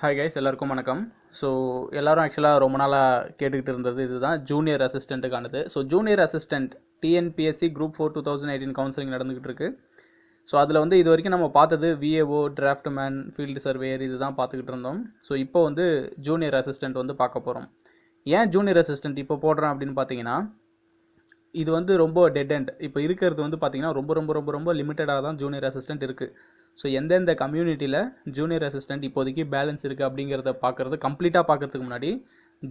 Hi guys, எல்லாருக்கும் வணக்கம். So எல்லோரும் ஆக்சுவலாக ரொம்ப நாளாக கேட்டுக்கிட்டு இருந்தது இதுதான் ஜூனியர் அசிஸ்டண்ட்டுக்கானது. So junior assistant TNPSC group 4 2018 counselling நடந்துகிட்டு இருக்கு. ஸோ அதில் வந்து இது வரைக்கும் நம்ம பார்த்தது VAO, draftsman, field surveyor இது தான் பார்த்துக்கிட்டு இருந்தோம். ஸோ இப்போ வந்து ஜூனியர் அசிஸ்டண்ட் வந்து பார்க்க போகிறோம். ஏன் ஜூனியர் அசிஸ்டண்ட் இப்போ போடுறோம் அப்படின்னு பார்த்தீங்கன்னா, இது வந்து ரொம்ப டெட் எண்ட். இப்போ இருக்கிறது வந்து பார்த்தீங்கன்னா ரொம்ப ரொம்ப ரொம்ப ரொம்ப லிமிட்டடாக தான் ஜூனியர் அசிஸ்டண்ட் இருக்குது. ஸோ எந்தெந்த கம்யூனிட்டியில் ஜூனியர் அசிஸ்டண்ட் இப்போதைக்கு பேலன்ஸ் இருக்குது அப்படிங்கிறத கம்ப்ளீட்டாக பார்க்குறதுக்கு முன்னாடி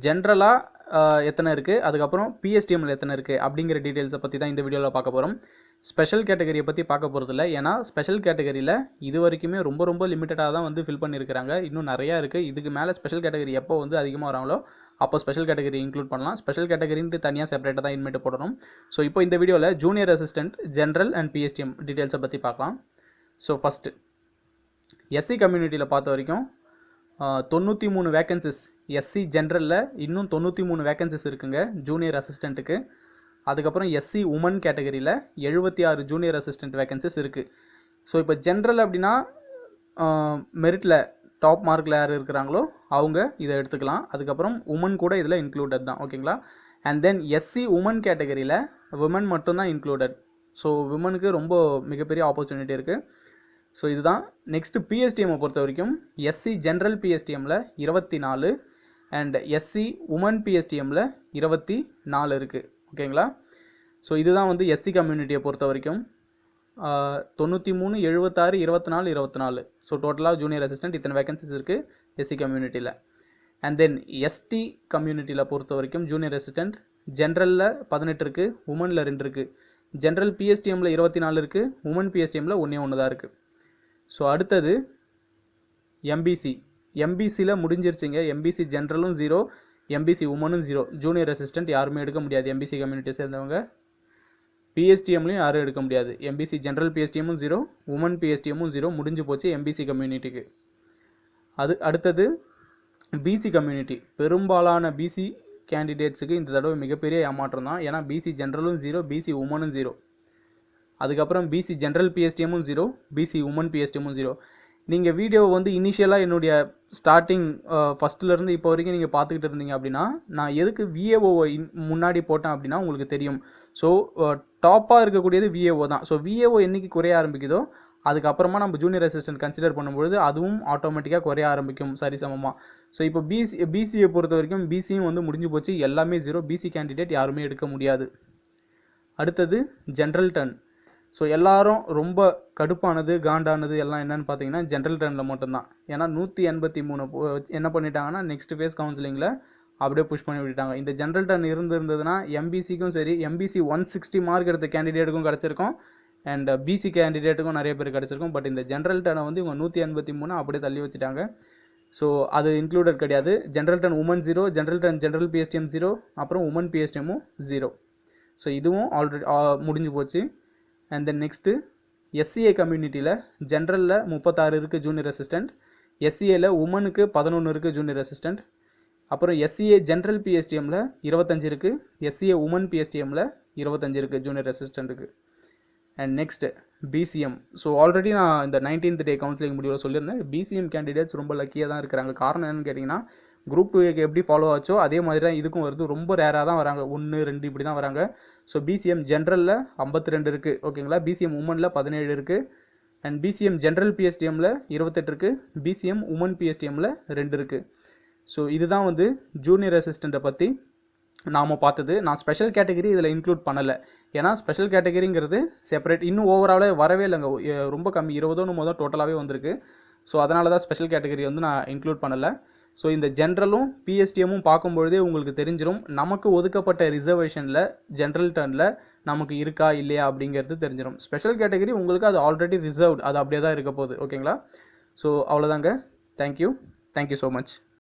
ஜென்ரலாக எத்தனை இருக்குது, அதுக்கப்புறம் பிஎஸ்டிஎம்மில் எத்தனை இருக்குது அப்படிங்கிற டீட்டெயில்ஸை பற்றி தான் இந்த வீடியோவில் பார்க்க போகிறோம். ஸ்பெஷல் கேட்டகரியை பற்றி பார்க்க போகிறதில்ல. ஏன்னா ஸ்பெஷல் கேட்டகரியில் இது வரைக்குமே ரொம்ப ரொம்ப லிமிட்டடாக தான் வந்து ஃபில் பண்ணியிருக்கிறாங்க. இன்னும் நிறையா இருக்குது. இதுக்கு மேலே ஸ்பெஷல் கேட்டகரி எப்போ வந்து அதிகமாக வராங்களோ அப்போ ஸ்பெஷல் கேட்டகரி இன்க்ளூட் பண்ணலாம். ஸ்பெஷல் கேட்டகரின்ட்டு தனியாக செப்பரேட்டாக தான் இன்மேட்டு போடணும். ஸோ இப்போ இந்த வீடியோவில் junior assistant, general and PSTM டீட்டெயில்ஸை பற்றி பார்க்கலாம். ஸோ ஃபஸ்ட்டு எஸ்சி கம்யூனிட்டியில் பார்த்த வரைக்கும் 93 வேக்கன்சிஸ் எஸ்சி ஜென்ரலில் இன்னும் 93 வேக்கன்சிஸ் இருக்குங்க ஜூனியர் அசிஸ்டண்ட்டுக்கு. அதுக்கப்புறம் எஸ்சி உமன் கேட்டகரியில் 76 ஜூனியர் அசிஸ்டண்ட் வேக்கன்சிஸ் இருக்குது. ஸோ இப்போ ஜென்ரல் அப்படின்னா மெரிட்டில் டாப் மார்க்கில் யார் இருக்கிறாங்களோ அவங்க இதை எடுத்துக்கலாம். அதுக்கப்புறம் உமன் கூட இதில் இன்க்ளூடட் தான், ஓகேங்களா. அண்ட் தென் எஸ்சி உமன் கேட்டகரியில் விமன் மட்டும்தான் இன்க்ளூடட். ஸோ விமனுக்கு ரொம்ப மிகப்பெரிய ஆப்பர்ச்சுனிட்டி இருக்குது. ஸோ இதுதான். நெக்ஸ்ட்டு பிஎஸ்டிஎம்மை பொறுத்த வரைக்கும் எஸ்சி ஜென்ரல் பிஎஸ்டிஎம்மில் 24 அண்ட் எஸ்சி உமன் பிஎஸ்டிஎம்மில் 24 இருக்குது, ஓகேங்களா. ஸோ இதுதான் வந்து எஸ்சி கம்யூனிட்டியை பொறுத்த வரைக்கும் 93, 76, 24, 24. ஸோ டோட்டலாக ஜூனியர் அசிஸ்டண்ட் இத்தனை வேகன்சிஸ் இருக்குது எஸ்சி கம்யூனிட்டியில். அண்ட் தென் எஸ்டி கம்யூனிட்டியில் பொறுத்த வரைக்கும் ஜூனியர் அசிஸ்டண்ட் ஜென்ரலில் 18 இருக்குது, உமனில் 2 இருக்குது. ஜென்ரல் பிஎஸ்டிஎம்மில் 24 இருக்குது, உமன் பிஎஸ்டிஎம்மில் ஒன்று தான் இருக்குது. ஸோ அடுத்தது எம்பிசி. எம்பிசியில் முடிஞ்சிருச்சுங்க. எம்பிசி ஜென்ரலும் 0, எம்பிசி உமனும் 0. ஜூனியர் அசிஸ்டண்ட் யாருமே எடுக்க முடியாது எம்பிசி கம்யூனிட்டியை சேர்ந்தவங்க. பிஎஸ்டிஎம்லையும் யாரும் எடுக்க முடியாது. எம்பிசி ஜென்ரல் பிஎஸ்டிஎம்மும் 0, உமன் பிஎஸ்டிஎம்மும் 0. முடிஞ்சு போச்சு எம்பிசி கம்யூனிட்டிக்கு. அடுத்தது பிசி கம்யூனிட்டி. பெரும்பாலான பிசி கேண்டிடேட்ஸுக்கு இந்த தடவை மிகப்பெரிய ஏமாற்றம் தான். ஏன்னா பிசி ஜென்ரலும் 0, பிசி உமனும் 0. அதுக்கப்புறம் பிசி ஜென்ரல் பிஎஸ்டிஎம்மும் 0, பிசி உமன் பிஎஸ்டிஎம்மும் 0. நீங்கள் வீடியோவை வந்து இனிஷியலாக என்னுடைய ஸ்டார்டிங் ஃபஸ்ட்லேருந்து இப்போ வரைக்கும் நீங்கள் பார்த்துக்கிட்டு இருந்தீங்க அப்படின்னா, நான் எதுக்கு விஏஓவை முன்னாடி போட்டேன் அப்படின்னா உங்களுக்கு தெரியும். ஸோ டாப்பாக இருக்கக்கூடியது விஏஓ தான். ஸோ விஏஓ என்றைக்கு குறைய ஆரம்பிக்குதோ அதுக்கப்புறமா நம்ம ஜூனியர் அசிஸ்டன்ட் கன்சிடர் பண்ணும்பொழுது அதுவும் ஆட்டோமேட்டிக்காக குறைய ஆரம்பிக்கும் சரிசமமாக. ஸோ இப்போ பிசியை பொறுத்த வரைக்கும் பிசியும் வந்து முடிஞ்சு போச்சு, எல்லாமே 0. பிசி கேண்டிடேட் யாருமே எடுக்க முடியாது. அடுத்தது ஜென்ரல் டர்ன். ஸோ எல்லாரும் ரொம்ப கடுப்பானது, காண்டானது எல்லாம் என்னென்னு பார்த்தீங்கன்னா ஜென்ரல் டர்னில் மட்டும்தான். ஏன்னா 183 என்ன பண்ணிட்டாங்கன்னா நெக்ஸ்ட் ஃபேஸ் கவுன்சிலிங்கில் அப்படியே புஷ் பண்ணி விட்டுட்டாங்க. இந்த ஜென்ரல் டர்ன் இருந்ததுன்னா எம்பிசிக்கும் சரி, எம்பிசி 160 மார்க் எடுத்த கேண்டிடேட்டுக்கும் கிடச்சிருக்கும் அண்ட் பிசி கேண்டிடேட்டுக்கும் நிறைய பேர் கிடச்சிருக்கும். பட் இந்த ஜென்ரல் டர்னை வந்து இவங்க 183 அப்படியே தள்ளி வச்சுட்டாங்க. ஸோ அது இன்க்ளூடட் கிடையாது. General turn woman 0, general turn general PSTM 0, அப்புறம் உமன் பிஎஸ்டிஎம்மும் 0. ஸோ இதுவும் ஆல்ரெடி முடிஞ்சு போச்சு. அண்ட் தென் நெக்ஸ்ட்டு எஸ்சிஏ கம்யூனிட்டியில் ஜென்ரலில் 36 இருக்குது ஜூனியர் அசிஸ்டண்ட், எஸ்சிஏல உமனுக்கு 11 இருக்குது ஜூனியர் அசிஸ்டண்ட். அப்புறம் எஸ்சிஏ ஜென்ரல் பிஎஸ்டிஎம்மில் 25 இருக்குது, எஸ்சிஏ உமன் பிஎஸ்டிஎம்மில் 25 இருக்குது ஜூனியர் அசிஸ்டண்ட்டுக்கு. And next BCM. So already நான் இந்த 19th டே கவுன்சிலிங் முடிவில் சொல்லியிருந்தேன். பிசிஎம் கேண்டிடேட்ஸ் ரொம்ப லக்கியாக தான் இருக்கிறாங்க. காரணம் என்னென்னு கேட்டிங்கன்னா, குரூப் 2 எப்படி ஃபாலோ ஆச்சோ அதே மாதிரி தான் இதுக்கும் வருது. ரொம்ப ரேராக தான் வராங்க, 1, 2 இப்படி தான் வராங்க. ஸோ பிசிஎம் ஜென்ரலில் 52 இருக்குது, ஓகேங்களா. பிசிஎம் உமனில் 17 இருக்குது. அண்ட் பிசிஎம் ஜென்ரல் பிஎஸ்டிஎம்மில் 28 இருக்குது, பிசிஎம் உமன் பிஎஸ்டிஎம்மில் 2 இருக்குது. ஸோ இதுதான் வந்து ஜூனியர் அசிஸ்டண்ட்டை பற்றி நாம் பார்த்தது. நான் ஸ்பெஷல் கேட்டகரி இதில் இன்க்ளூட் பண்ணலை. ஏன்னா ஸ்பெஷல் கேட்டகரிங்கிறது செப்பரேட், இன்னும் ஓவராலாக வரவே இல்லைங்க. ரொம்ப கம்மி, 20 டோட்டலாகவே வந்திருக்கு. ஸோ அதனால தான் ஸ்பெஷல் கேட்டகரி வந்து நான் இன்க்ளூட் பண்ணலை. ஸோ இந்த ஜென்ரலும் பிஎஸ்டிஎம்மும் பார்க்கும்பொழுதே உங்களுக்கு தெரிஞ்சிடும் நமக்கு ஒதுக்கப்பட்ட ரிசர்வேஷனில் ஜென்ரல் டர்னில் நமக்கு இருக்கா இல்லையா அப்படிங்கிறது தெரிஞ்சிடும். ஸ்பெஷல் கேட்டகரி உங்களுக்கு அது ஆல்ரெடி ரிசர்வ்டு, அது அப்படியே தான் இருக்க போகுது, ஓகேங்களா. ஸோ அவ்வளோதாங்க. Thank you so much.